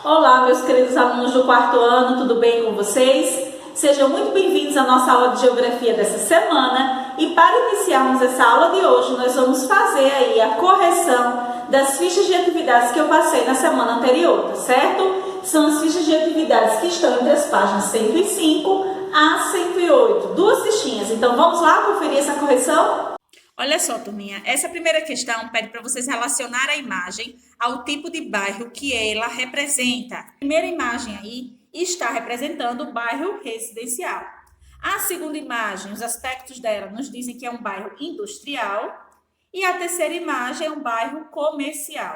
Olá, meus queridos alunos do quarto ano, tudo bem com vocês? Sejam muito bem-vindos à nossa aula de Geografia dessa semana e para iniciarmos essa aula de hoje, nós vamos fazer aí a correção das fichas de atividades que eu passei na semana anterior, tá certo? São as fichas de atividades que estão entre as páginas 105 a 108, duas fichinhas. Então vamos lá conferir essa correção? Olha só, turminha, essa primeira questão pede para vocês relacionar a imagem ao tipo de bairro que ela representa. A primeira imagem aí está representando o bairro residencial. A segunda imagem, os aspectos dela nos dizem que é um bairro industrial. E a terceira imagem é um bairro comercial.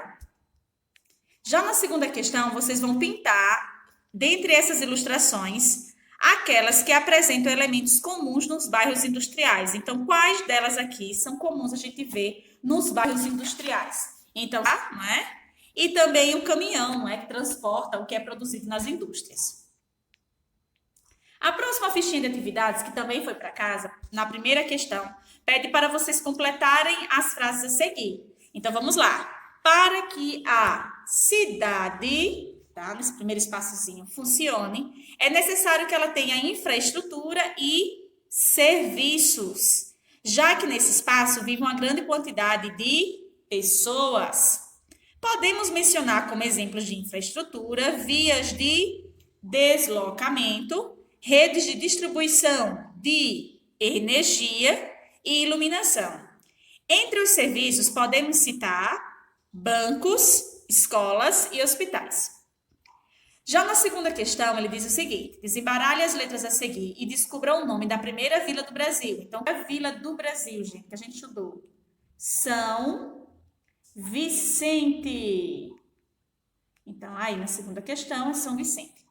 Já na segunda questão, vocês vão pintar, dentre essas ilustrações, aquelas que apresentam elementos comuns nos bairros industriais. Então, quais delas aqui são comuns a gente ver nos bairros industriais? Então, não é? E também o caminhão, não é? Que transporta o que é produzido nas indústrias. A próxima fichinha de atividades, que também foi para casa, na primeira questão, pede para vocês completarem as frases a seguir. Então, vamos lá. Para que a cidade, tá, nesse primeiro espaçozinho, funcione, é necessário que ela tenha infraestrutura e serviços, já que nesse espaço vive uma grande quantidade de pessoas. Podemos mencionar como exemplos de infraestrutura vias de deslocamento, redes de distribuição de energia e iluminação. Entre os serviços, podemos citar bancos, escolas e hospitais. Já na segunda questão, ele diz o seguinte: desembaralhe as letras a seguir e descubra o nome da primeira vila do Brasil. Então, a vila do Brasil, gente, que a gente estudou. São Vicente. Então, aí na segunda questão é São Vicente.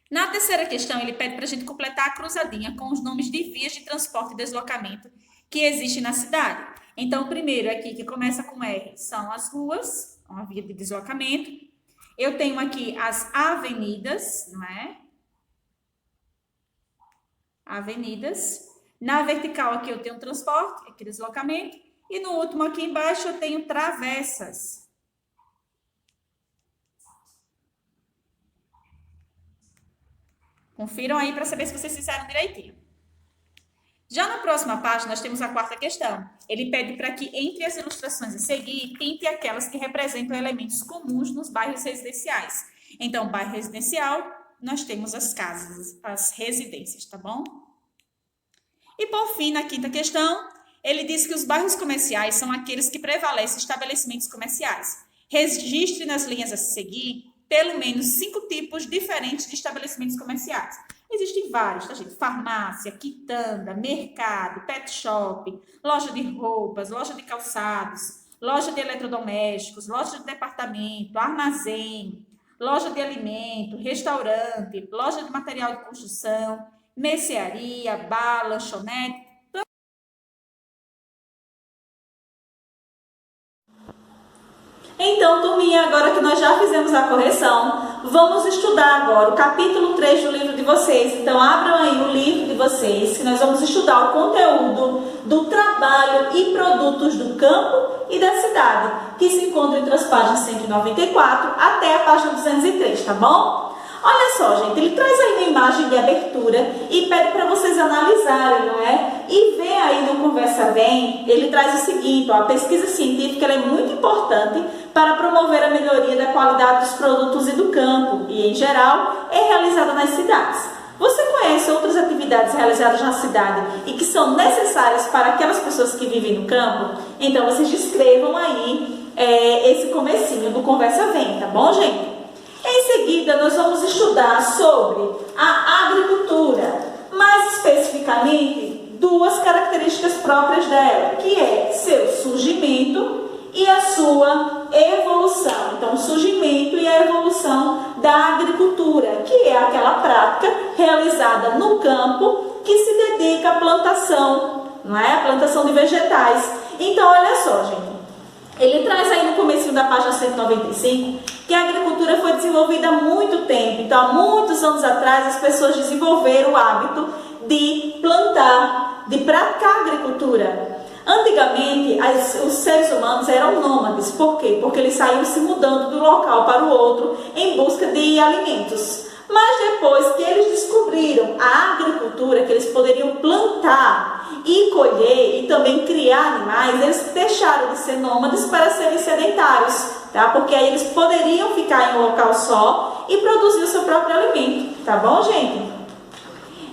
Na terceira questão, ele pede para a gente completar a cruzadinha com os nomes de vias de transporte e deslocamento que existem na cidade. Então, o primeiro aqui, que começa com R, são as ruas, uma via de deslocamento. Eu tenho aqui as avenidas, não é? Avenidas. Na vertical aqui eu tenho transporte, aqui deslocamento. E no último aqui embaixo eu tenho travessas. Confiram aí para saber se vocês fizeram direitinho. Já na próxima página, nós temos a quarta questão. Ele pede para que, entre as ilustrações a seguir, pinte aquelas que representam elementos comuns nos bairros residenciais. Então, bairro residencial, nós temos as casas, as residências, tá bom? E, por fim, na quinta questão, ele diz que os bairros comerciais são aqueles que prevalecem estabelecimentos comerciais. Registre nas linhas a seguir pelo menos 5 tipos diferentes de estabelecimentos comerciais. Existem vários, tá, gente? Farmácia, quitanda, mercado, pet shop, loja de roupas, loja de calçados, loja de eletrodomésticos, loja de departamento, armazém, loja de alimento, restaurante, loja de material de construção, mercearia, bar, lanchonete. Então, turminha, agora que nós já fizemos a correção, vamos estudar agora o capítulo 3 do livro de vocês. Então, abram aí o livro de vocês, que nós vamos estudar o conteúdo do trabalho e produtos do campo e da cidade, que se encontra entre as páginas 194 até a página 203, tá bom? Olha só, gente, ele traz aí uma imagem de abertura e pede para vocês analisarem, não é? E ver aí no Conversa Vem, ele traz o seguinte, ó, a pesquisa científica ela é muito importante para promover a melhoria da qualidade dos produtos e do campo, e em geral é realizada nas cidades. Você conhece outras atividades realizadas na cidade e que são necessárias para aquelas pessoas que vivem no campo? Então vocês descrevam aí esse comecinho do Conversa Vem, tá bom, gente? Em seguida, nós vamos estudar sobre a agricultura, mais especificamente, duas características próprias dela, que é seu surgimento e a sua evolução. Então, o surgimento e a evolução da agricultura, que é aquela prática realizada no campo que se dedica à plantação, não é? A plantação de vegetais. Então, olha só, gente. Ele traz aí no começo da página 195 que a agricultura foi desenvolvida há muito tempo. Então, há muitos anos atrás, as pessoas desenvolveram o hábito de plantar, de praticar a agricultura. Antigamente, os seres humanos eram nômades. Por quê? Porque eles saíam se mudando de um local para o outro em busca de alimentos. Mas depois que eles descobriram a agricultura, que eles poderiam plantar e colher e também criar animais, eles deixaram de ser nômades para serem sedentários, tá? Porque aí eles poderiam ficar em um local só e produzir o seu próprio alimento, tá bom, gente?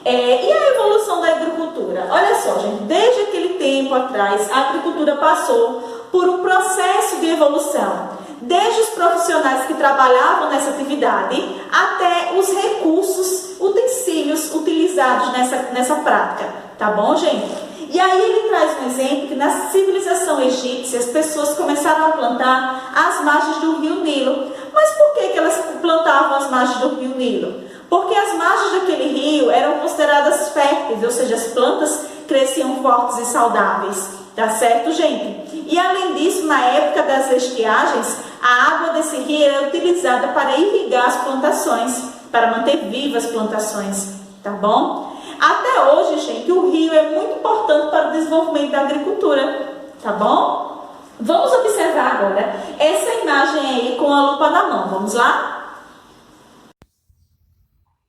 E a evolução da agricultura? Olha só, gente, desde aquele tempo atrás, a agricultura passou por um processo de evolução. Desde os profissionais que trabalhavam nessa atividade até os recursos, utensílios utilizados nessa prática. Tá bom, gente? E aí ele traz um exemplo que na civilização egípcia as pessoas começaram a plantar as margens do rio Nilo. Mas por que elas plantavam as margens do rio Nilo? Porque as margens daquele rio eram consideradas férteis, ou seja, as plantas cresciam fortes e saudáveis. Tá certo, gente? E além disso, na época das estiagens, a água desse rio era utilizada para irrigar as plantações, para manter vivas as plantações, tá bom? Até hoje, gente, o rio é muito importante para o desenvolvimento da agricultura, tá bom? Vamos observar agora essa imagem aí com a lupa na mão, vamos lá?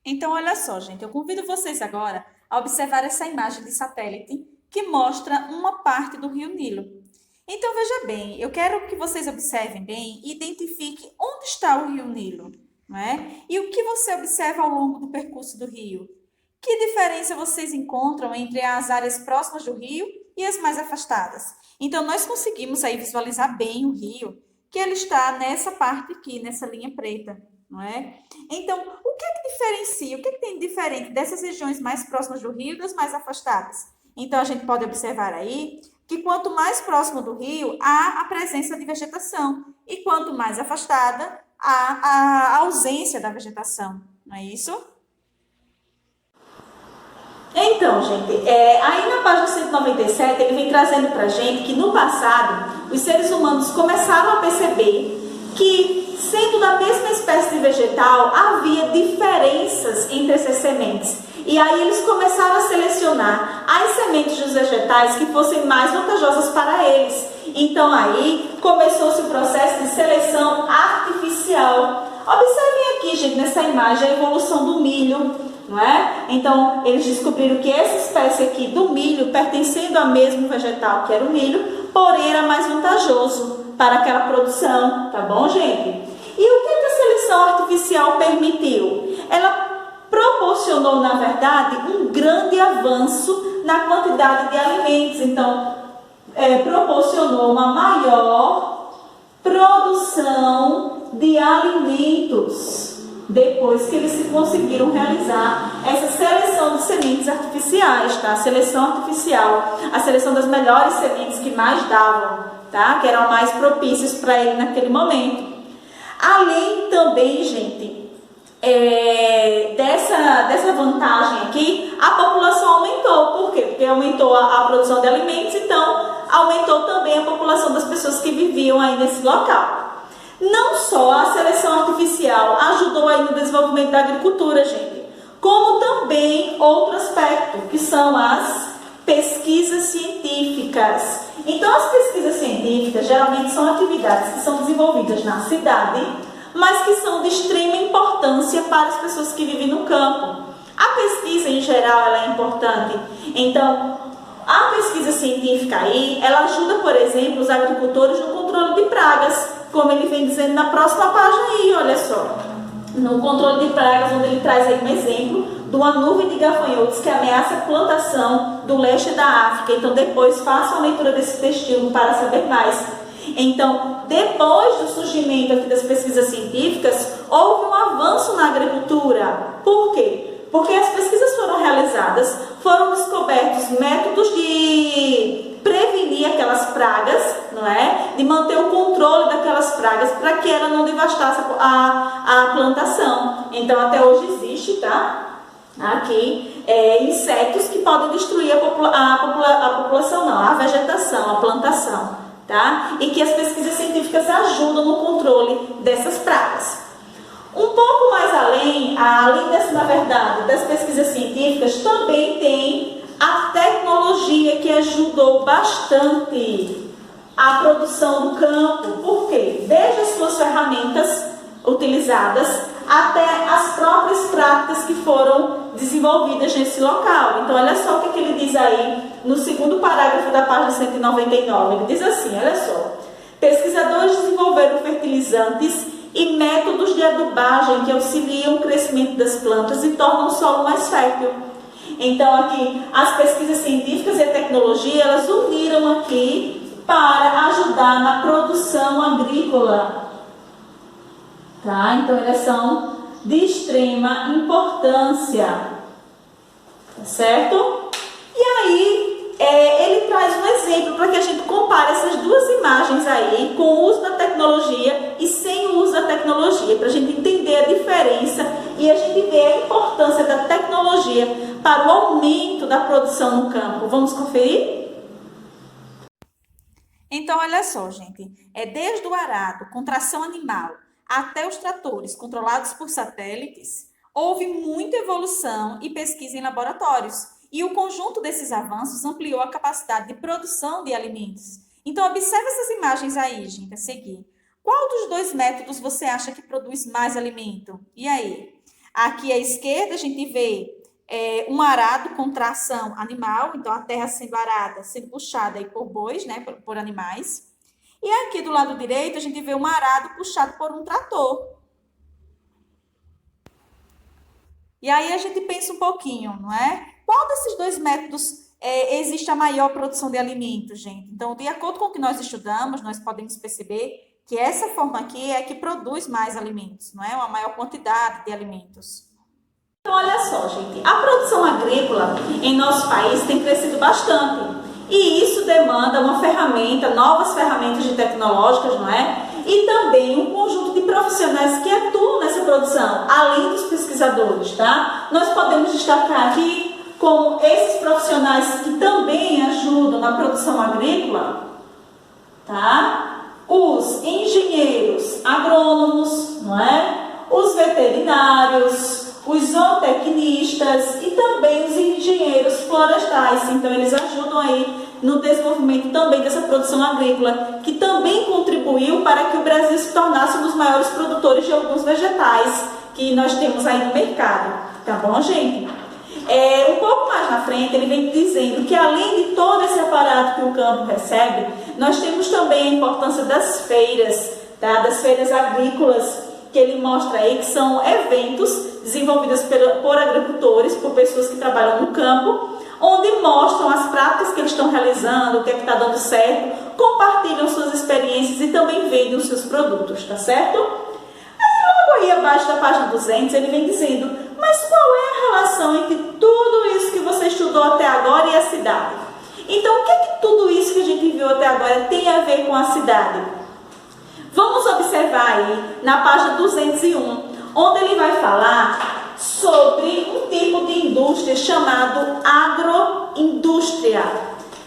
Então, olha só, gente, eu convido vocês agora a observar essa imagem de satélite que mostra uma parte do rio Nilo. Então, veja bem, eu quero que vocês observem bem e identifiquem onde está o rio Nilo, não é? E o que você observa ao longo do percurso do rio. Que diferença vocês encontram entre as áreas próximas do rio e as mais afastadas? Então, nós conseguimos aí visualizar bem o rio, que ele está nessa parte aqui, nessa linha preta, não é? Então, o que é que diferencia, o que é que tem de diferente dessas regiões mais próximas do rio e das mais afastadas? Então, a gente pode observar aí que quanto mais próximo do rio, há a presença de vegetação e quanto mais afastada, há a ausência da vegetação, não é isso? Então, gente, aí na página 197, ele vem trazendo para a gente que no passado, os seres humanos começaram a perceber que, sendo da mesma espécie de vegetal, havia diferenças entre essas sementes. E aí eles começaram a selecionar as sementes dos vegetais que fossem mais vantajosas para eles. Então aí começou-se o processo de seleção artificial. Observem aqui, gente, nessa imagem, a evolução do milho, não é? Então eles descobriram que essa espécie aqui do milho, pertencendo ao mesmo vegetal que era o milho, porém era mais vantajoso para aquela produção, tá bom, gente? E o que a seleção artificial permitiu? Ela proporcionou, na verdade, um grande avanço na quantidade de alimentos. Então, proporcionou uma maior produção de alimentos depois que eles conseguiram realizar essa seleção de sementes artificiais, tá? A seleção artificial, a seleção das melhores sementes que mais davam, tá? Que eram mais propícias para ele naquele momento. Além também, gente, dessa vantagem aqui, a população aumentou. Por quê? Porque aumentou a produção de alimentos, então aumentou também a população das pessoas que viviam aí nesse local. Não só a seleção artificial ajudou aí no desenvolvimento da agricultura, gente, como também outro aspecto, que são as pesquisas científicas. Então, as pesquisas científicas geralmente são atividades que são desenvolvidas na cidade, mas que são de extrema importância para as pessoas que vivem no campo. A pesquisa, em geral, ela é importante. Então, a pesquisa científica aí, ela ajuda, por exemplo, os agricultores no controle de pragas, como ele vem dizendo na próxima página aí, olha só. No controle de pragas, onde ele traz aí um exemplo de uma nuvem de gafanhotos que ameaça a plantação do leste da África. Então, depois faça a leitura desse textinho para saber mais. Então, depois do surgimento aqui das pesquisas científicas, houve um avanço na agricultura. Por quê? Porque as pesquisas foram realizadas, foram descobertos métodos de prevenir aquelas pragas, não é? De manter o controle daquelas pragas para que ela não devastasse a plantação. Então, até hoje existe, tá? Aqui, insetos que podem destruir a população, não, a vegetação, a plantação, tá? E que as pesquisas científicas ajudam no controle dessas pragas. Um pouco mais além dessa, na verdade, das pesquisas científicas, também tem a tecnologia que ajudou bastante a produção do campo. Por quê? Desde as suas ferramentas utilizadas até as próprias práticas que foram desenvolvidas nesse local. Então, olha só o que ele diz aí no segundo parágrafo da página 199. Ele diz assim, olha só. Pesquisadores desenvolveram fertilizantes e métodos de adubagem que auxiliam o crescimento das plantas e tornam o solo mais fértil. Então, aqui, as pesquisas científicas e a tecnologia, elas uniram aqui para ajudar na produção agrícola. Tá? Então, elas são de extrema importância. Tá certo? E aí, ele traz um exemplo para que a gente compare essas duas imagens aí, com o uso da tecnologia e sem o uso da tecnologia, para a gente entender a diferença e a gente ver a importância da tecnologia para o aumento da produção no campo. Vamos conferir? Então, olha só, gente, desde o arado com tração animal até os tratores controlados por satélites, houve muita evolução e pesquisa em laboratórios. E o conjunto desses avanços ampliou a capacidade de produção de alimentos. Então, observe essas imagens aí, gente, a seguir. Qual dos dois métodos você acha que produz mais alimento? E aí? Aqui à esquerda, a gente vê um arado com tração animal, então a terra sendo arada, sendo puxada aí por bois, né, por animais. E aqui do lado direito, a gente vê um arado puxado por um trator. E aí a gente pensa um pouquinho, não é? Qual desses dois métodos existe a maior produção de alimentos, gente? Então, de acordo com o que nós estudamos, nós podemos perceber que essa forma aqui é que produz mais alimentos, não é? Uma maior quantidade de alimentos. Então, olha só, gente, a produção agrícola em nosso país tem crescido bastante. E isso demanda uma ferramenta, novas ferramentas tecnológicas, não é? E também um conjunto de profissionais que atuam nessa produção, além dos pesquisadores, tá? Nós podemos destacar aqui como esses profissionais que também ajudam na produção agrícola, tá? Os engenheiros agrônomos, não é? Os veterinários, os zootecnistas e também os engenheiros florestais. Então, eles ajudam aí no desenvolvimento também dessa produção agrícola, que também contribuiu para que o Brasil se tornasse um dos maiores produtores de alguns vegetais que nós temos aí no mercado. Tá bom, gente? Um pouco mais na frente, ele vem dizendo que além de todo esse aparato que o campo recebe, nós temos também a importância das feiras, tá? Das feiras agrícolas, que ele mostra aí que são eventos desenvolvidos por agricultores, por pessoas que trabalham no campo, onde mostram as práticas que eles estão realizando, o que é que está dando certo, compartilham suas experiências e também vendem os seus produtos, tá certo? Aí logo aí abaixo da página 200 ele vem dizendo, mas qual é a relação entre tudo isso que você estudou até agora e a cidade? Então, o que é que tudo isso que a gente viu até agora tem a ver com a cidade? Vamos observar aí na página 201, onde ele vai falar sobre um tipo de indústria chamado agroindústria.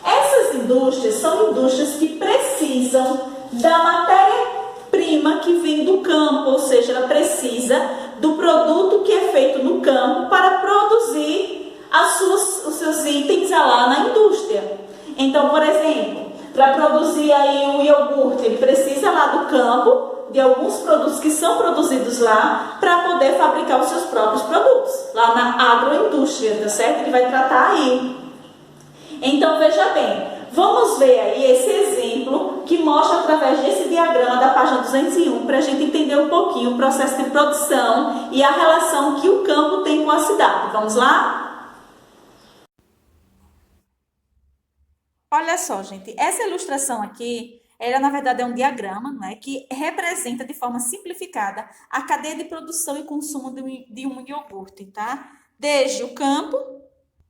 Essas indústrias são indústrias que precisam da matéria-prima que vem do campo, ou seja, ela precisa do produto que é feito no campo para produzir os seus itens lá na indústria. Então, por exemplo, para produzir aí o iogurte, ele precisa lá do campo, de alguns produtos que são produzidos lá, para poder fabricar os seus próprios produtos, lá na agroindústria, tá certo? Ele vai tratar aí. Então, veja bem, vamos ver aí esse exemplo que mostra através desse diagrama da página 201, para a gente entender um pouquinho o processo de produção e a relação que o campo tem com a cidade. Vamos lá? Olha só, gente, essa ilustração aqui, ela na verdade é um diagrama, não é, que representa de forma simplificada a cadeia de produção e consumo de um iogurte, tá? Desde o campo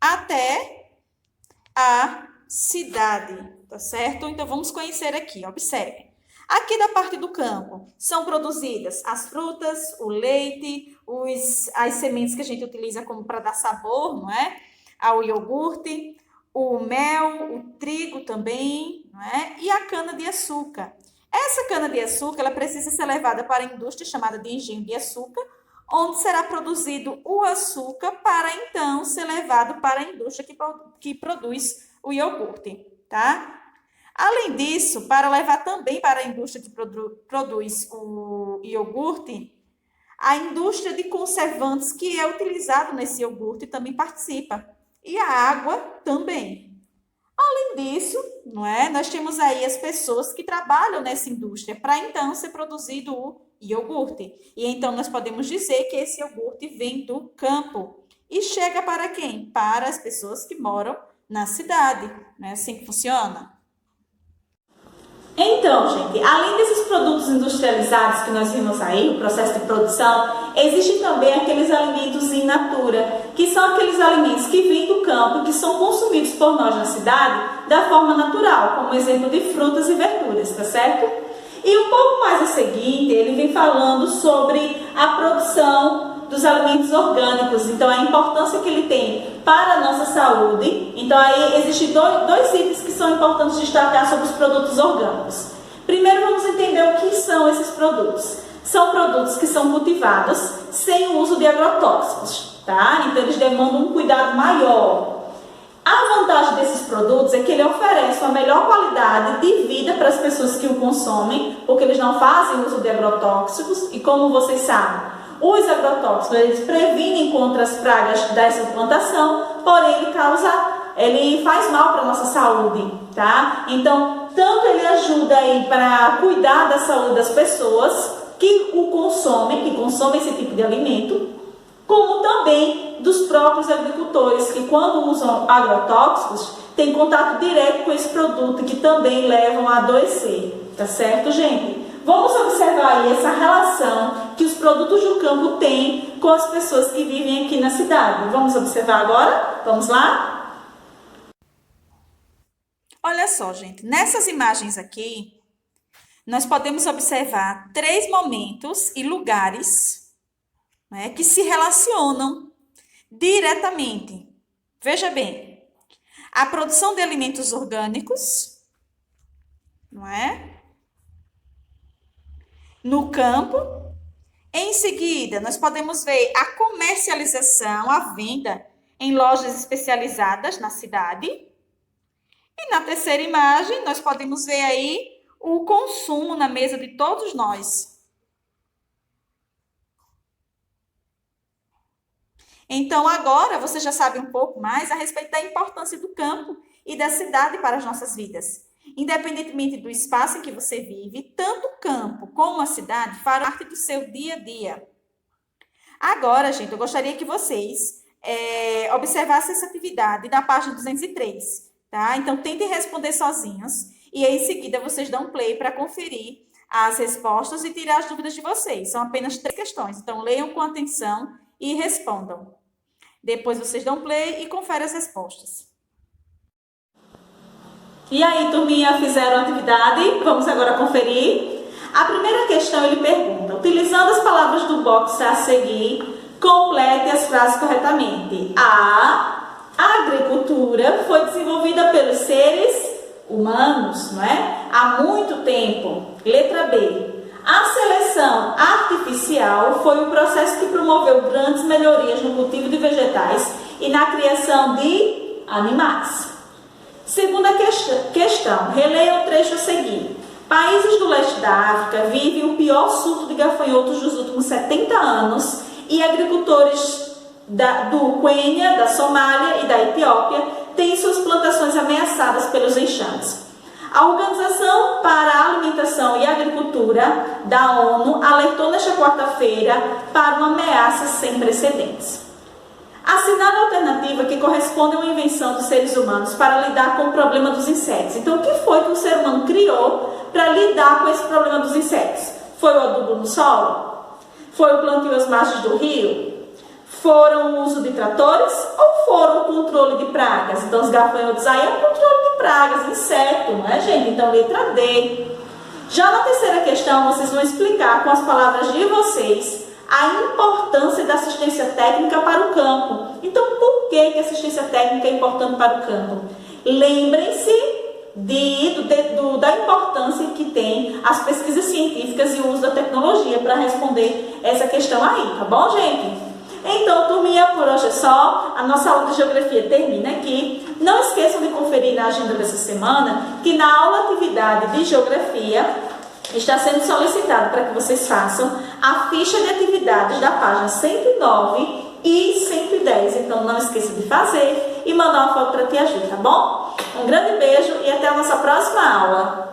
até a cidade, tá certo? Então vamos conhecer aqui, observe. Aqui da parte do campo são produzidas as frutas, o leite, as sementes que a gente utiliza como para dar sabor, não é? Ao iogurte, o mel, o trigo também, não é? E a cana-de-açúcar. Essa cana-de-açúcar ela precisa ser levada para a indústria chamada de engenho de açúcar, onde será produzido o açúcar para então ser levado para a indústria que produz o iogurte, tá? Além disso, para levar também para a indústria que produz o iogurte, a indústria de conservantes que é utilizado nesse iogurte também participa. E a água também. Além disso, não é? Nós temos aí as pessoas que trabalham nessa indústria para então ser produzido o iogurte. E então nós podemos dizer que esse iogurte vem do campo e chega para quem? Para as pessoas que moram na cidade. Não é assim que funciona? Então, gente, além desses produtos industrializados que nós vimos aí, o processo de produção, existem também aqueles alimentos in natura, que são aqueles alimentos que vêm do campo e que são consumidos por nós na cidade da forma natural, como exemplo de frutas e verduras, tá certo? E um pouco mais a seguinte, ele vem falando sobre a produção dos alimentos orgânicos, então a importância que ele tem para a nossa saúde. Então aí existem dois itens que são importantes destacar sobre os produtos orgânicos. Primeiro vamos entender o que são esses produtos. São produtos que são cultivados sem o uso de agrotóxicos, tá? Então eles demandam um cuidado maior. A vantagem desses produtos é que ele oferece uma melhor qualidade de vida para as pessoas que o consomem, porque eles não fazem uso de agrotóxicos e, como vocês sabem, os agrotóxicos eles previnem contra as pragas dessa plantação, porém ele faz mal para a nossa saúde, tá? Então, tanto ele ajuda aí para cuidar da saúde das pessoas que consomem esse tipo de alimento, como também dos próprios agricultores que, quando usam agrotóxicos, têm contato direto com esse produto que também levam a adoecer, tá certo, gente? Vamos observar aí essa relação que os produtos do campo têm com as pessoas que vivem aqui na cidade. Vamos observar agora? Vamos lá? Olha só, gente, nessas imagens aqui, nós podemos observar 3 momentos e lugares, né, que se relacionam diretamente. Veja bem, a produção de alimentos orgânicos, não é? No campo. Em seguida, nós podemos ver a comercialização, a venda em lojas especializadas na cidade. E na terceira imagem, nós podemos ver aí o consumo na mesa de todos nós. Então, agora você já sabe um pouco mais a respeito da importância do campo e da cidade para as nossas vidas. Independentemente do espaço em que você vive, tanto o campo como a cidade farão parte do seu dia a dia. Agora, gente, eu gostaria que vocês observassem essa atividade da página 203, tá? Então, tentem responder sozinhos e aí, em seguida vocês dão play para conferir as respostas e tirar as dúvidas de vocês. São apenas 3 questões, então leiam com atenção e respondam. Depois vocês dão play e conferem as respostas. E aí, turminha, fizeram a atividade? Vamos agora conferir. A primeira questão ele pergunta: utilizando as palavras do box a seguir, complete as frases corretamente. A agricultura foi desenvolvida pelos seres humanos, não é? Há muito tempo. Letra B. A seleção artificial foi um processo que promoveu grandes melhorias no cultivo de vegetais e na criação de animais. Segunda questão, releia o trecho a seguir. Países do leste da África vivem o pior surto de gafanhotos dos últimos 70 anos e agricultores do Quênia, da Somália e da Etiópia têm suas plantações ameaçadas pelos enxames. A Organização para a Alimentação e Agricultura da ONU alertou nesta quarta-feira para uma ameaça sem precedentes. Assinale a alternativa que corresponde a uma invenção dos seres humanos para lidar com o problema dos insetos. Então, o que foi que o ser humano criou para lidar com esse problema dos insetos? Foi o adubo no solo? Foi o plantio às margens do rio? Foram o uso de tratores? Ou foram o controle de pragas? Então, os gafanhotos aí é o controle de pragas, inseto, não é, gente? Então, letra D. Já na terceira questão, vocês vão explicar com as palavras de vocês a importância da assistência técnica para o campo. Então, por que a assistência técnica é importante para o campo? Lembrem-se da importância que tem as pesquisas científicas e o uso da tecnologia tecnologia para responder essa questão aí, tá bom, gente? Então, turminha, por hoje é só. A nossa aula de geografia termina aqui. Não esqueçam de conferir na agenda dessa semana que na aula atividade de geografia está sendo solicitado para que vocês façam a ficha de atividades da página 109 e 110. Então, não esqueça de fazer e mandar uma foto para a tia Ju, tá bom? Um grande beijo e até a nossa próxima aula.